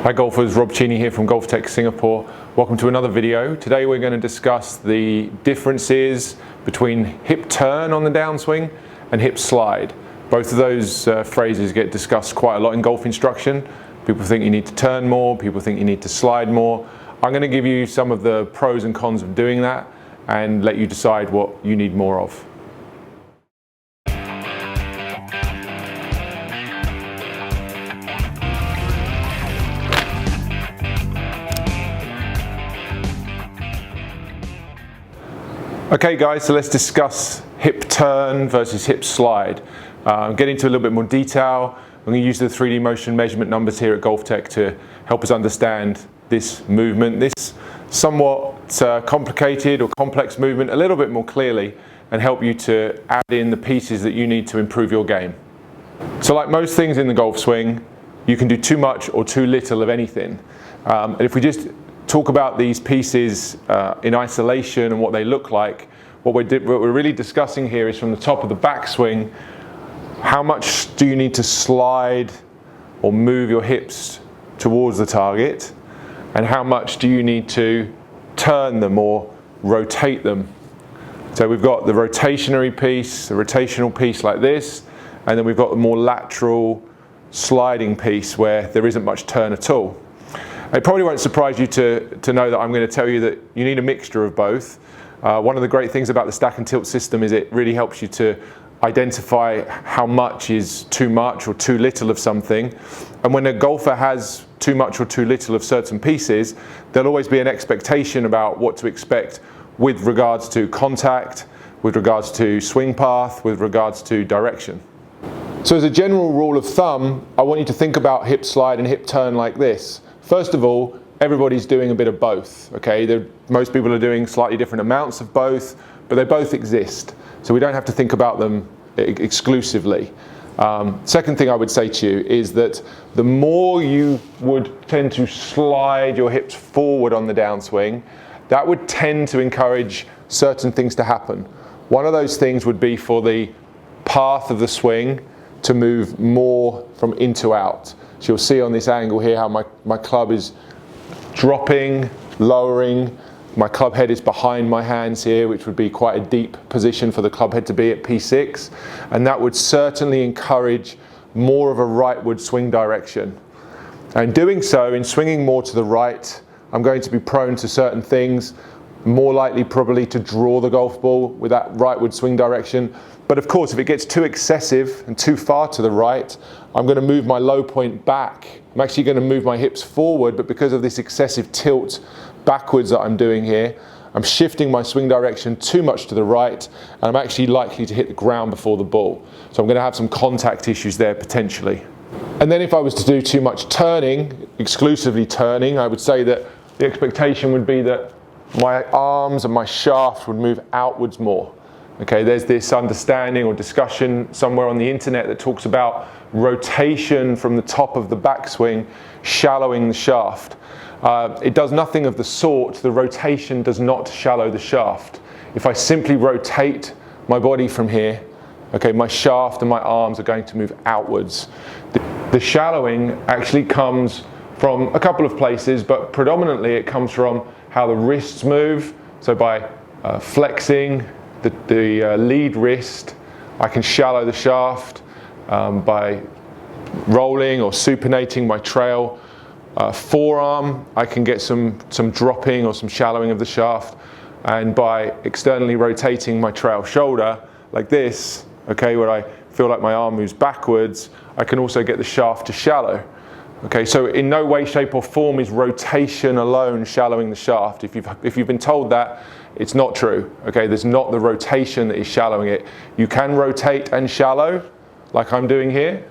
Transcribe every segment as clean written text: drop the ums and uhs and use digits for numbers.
Hi golfers, Rob Cheney here from GOLFTEC Singapore. Welcome to another video. Today we're going to discuss the differences between hip turn on the downswing and hip slide. Both of those phrases get discussed quite a lot in golf instruction. People think you need to turn more, people think you need to slide more. I'm going to give you some of the pros and cons of doing that and let you decide what you need more of. Okay guys, so let's discuss hip turn versus hip slide. Get into a little bit more detail. I'm going to use the 3D motion measurement numbers here at GOLFTEC to help us understand this movement, this somewhat complicated or complex movement a little bit more clearly, and help you to add in the pieces that you need to improve your game. So like most things in the golf swing, you can do too much or too little of anything. And if we just talk about these pieces in isolation and what they look like, what we're really discussing here is from the top of the backswing, how much do you need to slide or move your hips towards the target, and how much do you need to turn them or rotate them. So we've got the rotational piece like this, and then we've got the more lateral sliding piece where there isn't much turn at all. It probably won't surprise you to know that I'm going to tell you that you need a mixture of both. One of the great things about the stack and tilt system is it really helps you to identify how much is too much or too little of something. And when a golfer has too much or too little of certain pieces, there'll always be an expectation about what to expect with regards to contact, with regards to swing path, with regards to direction. So as a general rule of thumb, I want you to think about hip slide and hip turn like this. First of all, everybody's doing a bit of both, okay? Most people are doing slightly different amounts of both, but they both exist. So we don't have to think about them exclusively. Second thing I would say to you is that the more you would tend to slide your hips forward on the downswing, that would tend to encourage certain things to happen. One of those things would be for the path of the swing to move more from in to out. So you'll see on this angle here how my club is dropping, lowering. My club head is behind my hands here, which would be quite a deep position for the club head to be at P6. And that would certainly encourage more of a rightward swing direction. And doing so, in swinging more to the right, I'm going to be prone to certain things, more likely probably to draw the golf ball with that rightward swing direction. But of course, if it gets too excessive and too far to the right, I'm going to move my low point back. I'm actually going to move my hips forward, but because of this excessive tilt backwards that I'm doing here, I'm shifting my swing direction too much to the right, and I'm actually likely to hit the ground before the ball. So I'm going to have some contact issues there potentially. And then if I was to do too much turning, exclusively turning, I would say that the expectation would be that my arms and my shaft would move outwards more. Okay, there's this understanding or discussion somewhere on the internet that talks about rotation from the top of the backswing, shallowing the shaft. It does nothing of the sort. The rotation does not shallow the shaft. If I simply rotate my body from here, okay, my shaft and my arms are going to move outwards. The shallowing actually comes from a couple of places, but predominantly it comes from how the wrists move. So by flexing the lead wrist, I can shallow the shaft. By rolling or supinating my trail forearm, I can get some dropping or some shallowing of the shaft. And by externally rotating my trail shoulder like this, okay, where I feel like my arm moves backwards, I can also get the shaft to shallow. Okay, so in no way, shape or form is rotation alone shallowing the shaft. If you've been told that, it's not true. Okay, there's not the rotation that is shallowing it. You can rotate and shallow, like I'm doing here.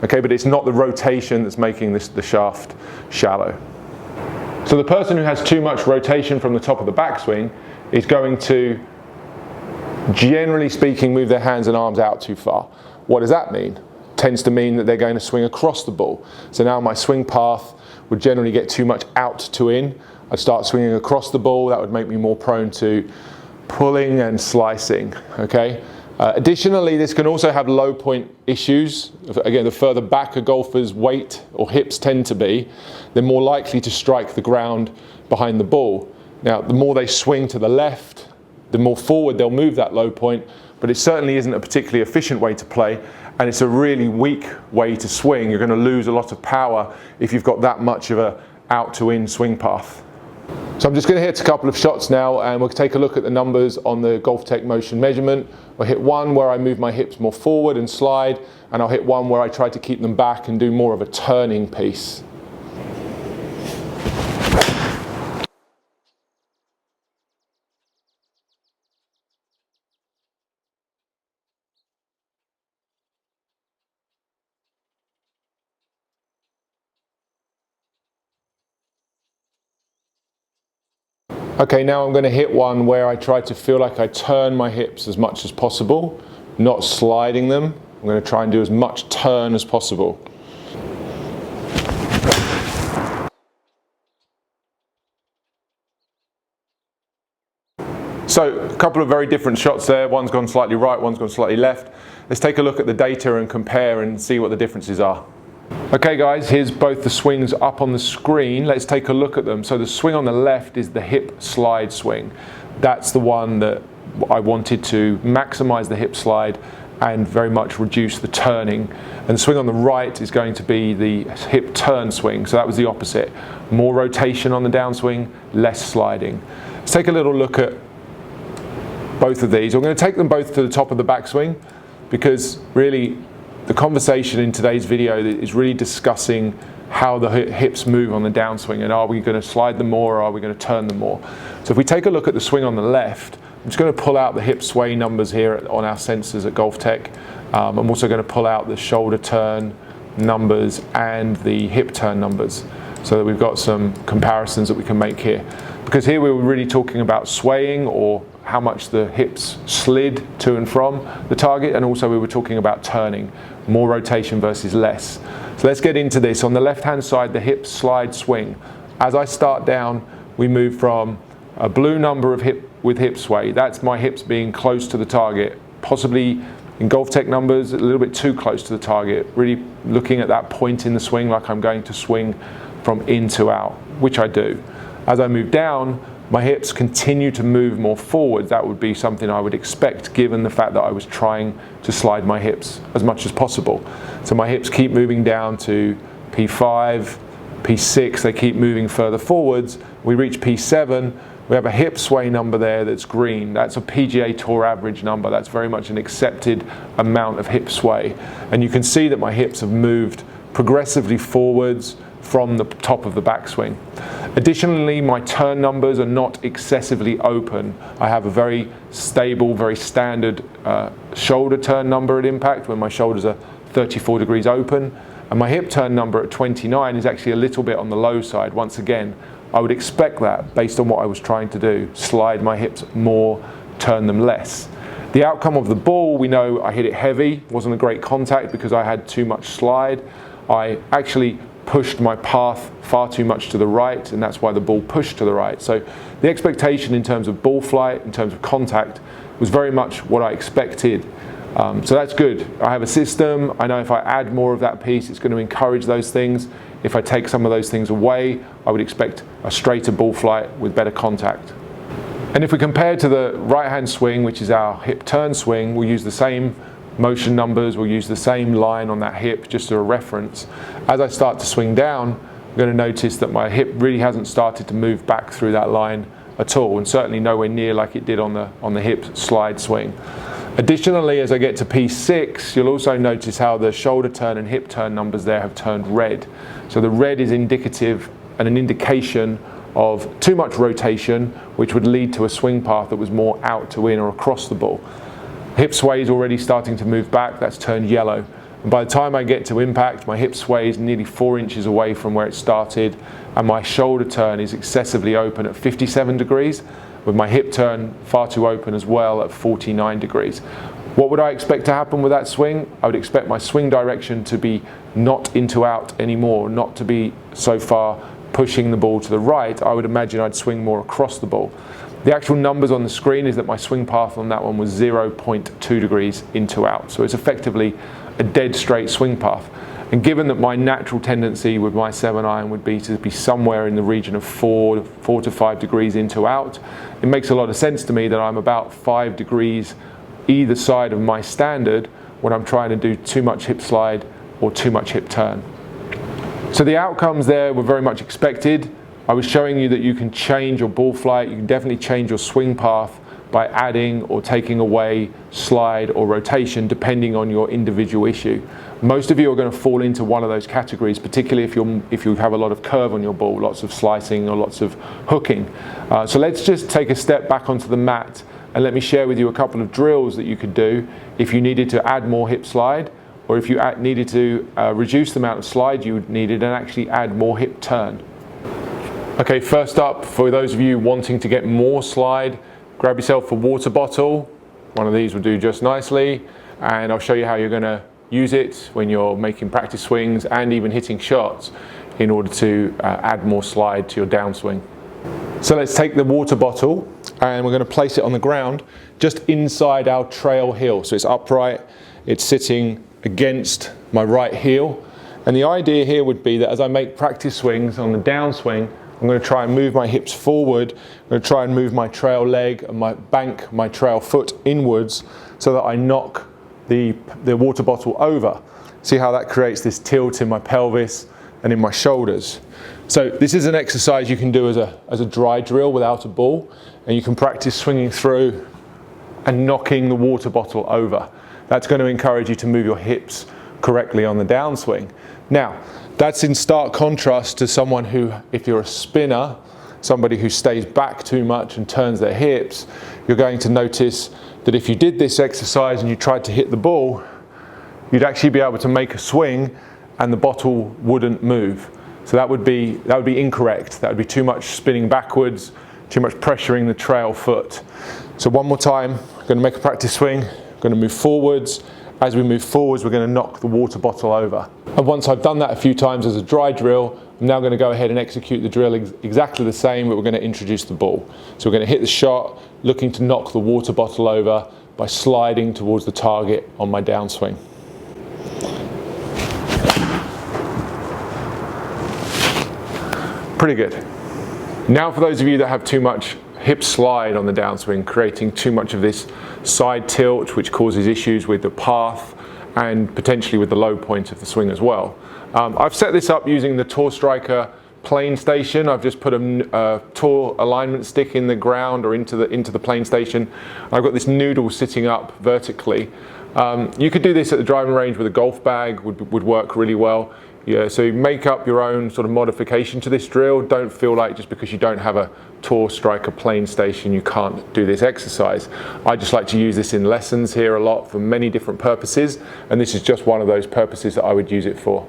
Okay, but it's not the rotation that's making the shaft shallow. So the person who has too much rotation from the top of the backswing is going to, generally speaking, move their hands and arms out too far. What does that mean? Tends to mean that they're going to swing across the ball. So now my swing path would generally get too much out to in. I'd start swinging across the ball. That would make me more prone to pulling and slicing, okay? Additionally, this can also have low point issues. Again, the further back a golfer's weight or hips tend to be, they're more likely to strike the ground behind the ball. Now, the more they swing to the left, the more forward they'll move that low point, but it certainly isn't a particularly efficient way to play, and it's a really weak way to swing. You're going to lose a lot of power if you've got that much of a out to in swing path. So I'm just going to hit a couple of shots now, and we'll take a look at the numbers on the GOLFTEC motion measurement. I'll hit one where I move my hips more forward and slide, and I'll hit one where I try to keep them back and do more of a turning piece. Okay, now I'm going to hit one where I try to feel like I turn my hips as much as possible, not sliding them. I'm going to try and do as much turn as possible. So a couple of very different shots there. One's gone slightly right, one's gone slightly left. Let's take a look at the data and compare and see what the differences are. Okay guys, here's both the swings up on the screen. Let's take a look at them. So the swing on the left is the hip slide swing. That's the one that I wanted to maximize the hip slide and very much reduce the turning. And the swing on the right is going to be the hip turn swing. So that was the opposite. More rotation on the downswing, less sliding. Let's take a little look at both of these. I'm going to take them both to the top of the backswing because really the conversation in today's video is really discussing how the hips move on the downswing, and are we going to slide them more or are we going to turn them more. So if we take a look at the swing on the left, I'm just going to pull out the hip sway numbers here on our sensors at GOLFTEC. I'm also going to pull out the shoulder turn numbers and the hip turn numbers so that we've got some comparisons that we can make here. Because here we were really talking about swaying, or how much the hips slid to and from the target, and also we were talking about turning, more rotation versus less. So let's get into this. On the left hand side, the hip slide swing. As I start down, we move from a blue number of with hip sway. That's my hips being close to the target, possibly in GOLFTEC numbers a little bit too close to the target, really looking at that point in the swing like I'm going to swing from in to out, which I do. As I move down, my hips continue to move more forward. That would be something I would expect given the fact that I was trying to slide my hips as much as possible. So my hips keep moving down to P5, P6, they keep moving further forwards. We reach P7, we have a hip sway number there that's green. That's a PGA Tour average number. That's very much an accepted amount of hip sway. And you can see that my hips have moved progressively forwards from the top of the backswing. Additionally, my turn numbers are not excessively open. I have a very stable, very standard shoulder turn number at impact when my shoulders are 34 degrees open, and my hip turn number at 29 is actually a little bit on the low side. Once again, I would expect that based on what I was trying to do, slide my hips more, turn them less. The outcome of the ball, we know I hit it heavy, wasn't a great contact because I had too much slide. I actually pushed my path far too much to the right, and that's why the ball pushed to the right. So the expectation in terms of ball flight, in terms of contact, was very much what I expected. So that's good. I have a system. I know if I add more of that piece, it's going to encourage those things. If I take some of those things away, I would expect a straighter ball flight with better contact. And if we compare to the right-hand swing, which is our hip turn swing, we'll use the same motion numbers, we'll use the same line on that hip just as a reference. As I start to swing down, I'm going to notice that my hip really hasn't started to move back through that line at all, and certainly nowhere near like it did on the hip slide swing. Additionally, as I get to P6, you'll also notice how the shoulder turn and hip turn numbers there have turned red. So the red is indicative and an indication of too much rotation, which would lead to a swing path that was more out to in or across the ball. Hip sway is already starting to move back, that's turned yellow. And by the time I get to impact, my hip sway is nearly 4 inches away from where it started, and my shoulder turn is excessively open at 57 degrees, with my hip turn far too open as well at 49 degrees. What would I expect to happen with that swing? I would expect my swing direction to be not into out anymore, not to be so far pushing the ball to the right. I would imagine I'd swing more across the ball. The actual numbers on the screen is that my swing path on that one was 0.2 degrees into out. So it's effectively a dead straight swing path. And given that my natural tendency with my 7-iron would be to be somewhere in the region of 4 to 5 degrees into out, it makes a lot of sense to me that I'm about 5 degrees either side of my standard when I'm trying to do too much hip slide or too much hip turn. So the outcomes there were very much expected. I was showing you that you can change your ball flight, you can definitely change your swing path by adding or taking away slide or rotation depending on your individual issue. Most of you are going to fall into one of those categories, particularly if you have a lot of curve on your ball, lots of slicing or lots of hooking. So let's just take a step back onto the mat and let me share with you a couple of drills that you could do if you needed to add more hip slide, or if you needed to reduce the amount of slide you needed and actually add more hip turn. Okay, first up, for those of you wanting to get more slide, grab yourself a water bottle. One of these will do just nicely, and I'll show you how you're going to use it when you're making practice swings and even hitting shots in order to add more slide to your downswing. So let's take the water bottle and we're going to place it on the ground just inside our trail heel. So it's upright, it's sitting against my right heel, and the idea here would be that as I make practice swings on the downswing, I'm going to try and move my hips forward. I'm going to try and move my trail leg and bank my trail foot inwards so that I knock the water bottle over. See how that creates this tilt in my pelvis and in my shoulders. So this is an exercise you can do as a dry drill without a ball, and you can practice swinging through and knocking the water bottle over. That's going to encourage you to move your hips correctly on the downswing. Now, that's in stark contrast to someone who, if you're a spinner, somebody who stays back too much and turns their hips, you're going to notice that if you did this exercise and you tried to hit the ball, you'd actually be able to make a swing and the bottle wouldn't move. So that would be incorrect. That would be too much spinning backwards, too much pressuring the trail foot. So one more time, I'm going to make a practice swing, I'm going to move forwards. As we move forwards, we're going to knock the water bottle over. And once I've done that a few times as a dry drill, I'm now going to go ahead and execute the drill exactly the same, but we're going to introduce the ball. So we're going to hit the shot, looking to knock the water bottle over by sliding towards the target on my downswing. Pretty good. Now for those of you that have too much hip slide on the downswing, creating too much of this side tilt, which causes issues with the path and potentially with the low point of the swing as well. I've set this up using the Tour Striker plane station. I've just put a Tour alignment stick in the ground or into the plane station. I've got this noodle sitting up vertically. You could do this at the driving range with a golf bag, would work really well. Yeah, so you make up your own sort of modification to this drill. Don't feel like just because you don't have a Tour Striker plane station you can't do this exercise. I just like to use this in lessons here a lot for many different purposes, and this is just one of those purposes that I would use it for.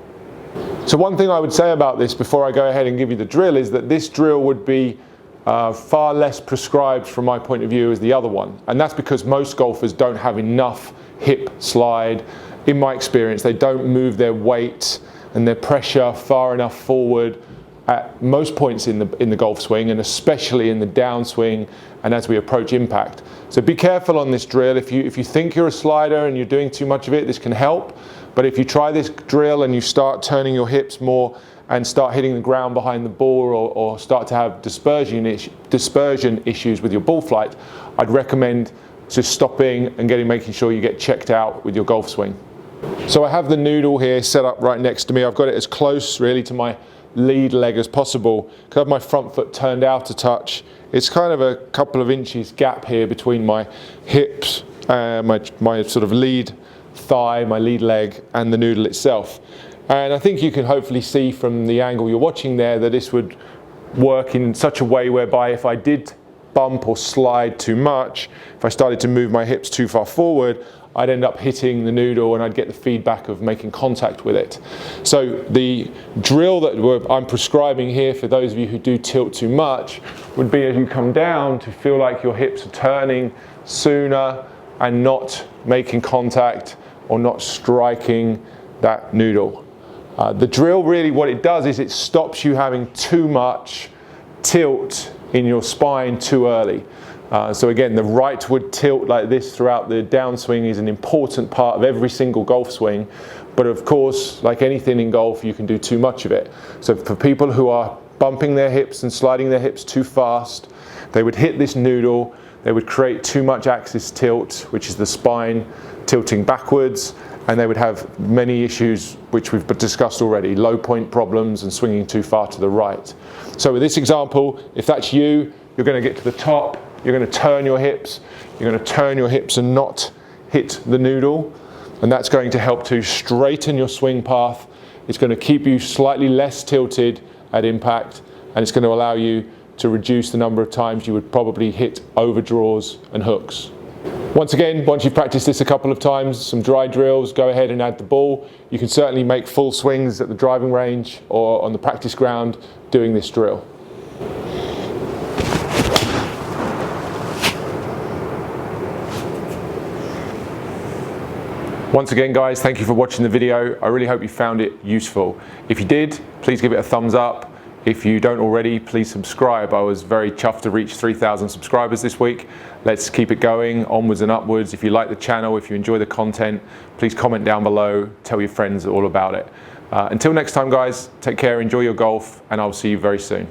So one thing I would say about this before I go ahead and give you the drill is that this drill would be far less prescribed from my point of view as the other one, and that's because most golfers don't have enough hip slide. In my experience, they don't move their weight and their pressure far enough forward at most points in the golf swing, and especially in the downswing and as we approach impact. So be careful on this drill. If you think you're a slider and you're doing too much of it, this can help. But if you try this drill and you start turning your hips more and start hitting the ground behind the ball, or start to have dispersion issues with your ball flight, I'd recommend just stopping and making sure you get checked out with your golf swing. So I have the noodle here set up right next to me. I've got it as close really to my lead leg as possible. I have my front foot turned out a touch. It's kind of a couple of inches gap here between my hips, my sort of lead thigh, my lead leg, and the noodle itself. And I think you can hopefully see from the angle you're watching there that this would work in such a way whereby if I did bump or slide too much, if I started to move my hips too far forward, I'd end up hitting the noodle and I'd get the feedback of making contact with it. So the drill that I'm prescribing here for those of you who do tilt too much would be as you come down to feel like your hips are turning sooner and not making contact or not striking that noodle. The drill really what it does is it stops you having too much tilt in your spine too early. So again, the rightward tilt like this throughout the downswing is an important part of every single golf swing. But of course, like anything in golf, you can do too much of it. So for people who are bumping their hips and sliding their hips too fast, they would hit this noodle, they would create too much axis tilt, which is the spine tilting backwards, and they would have many issues which we've discussed already, low point problems and swinging too far to the right. So with this example, if that's you, you're going to get to the top, you're going to turn your hips, and not hit the noodle, and that's going to help to straighten your swing path. It's going to keep you slightly less tilted at impact, and it's going to allow you to reduce the number of times you would probably hit overdraws and hooks. Once again, once you've practiced this a couple of times, some dry drills, go ahead and add the ball. You can certainly make full swings at the driving range or on the practice ground doing this drill. Once again, guys, thank you for watching the video. I really hope you found it useful. If you did, please give it a thumbs up. If you don't already, please subscribe. I was very chuffed to reach 3,000 subscribers this week. Let's keep it going, onwards and upwards. If you like the channel, if you enjoy the content, please comment down below, tell your friends all about it. Until next time, guys, take care, enjoy your golf, and I'll see you very soon.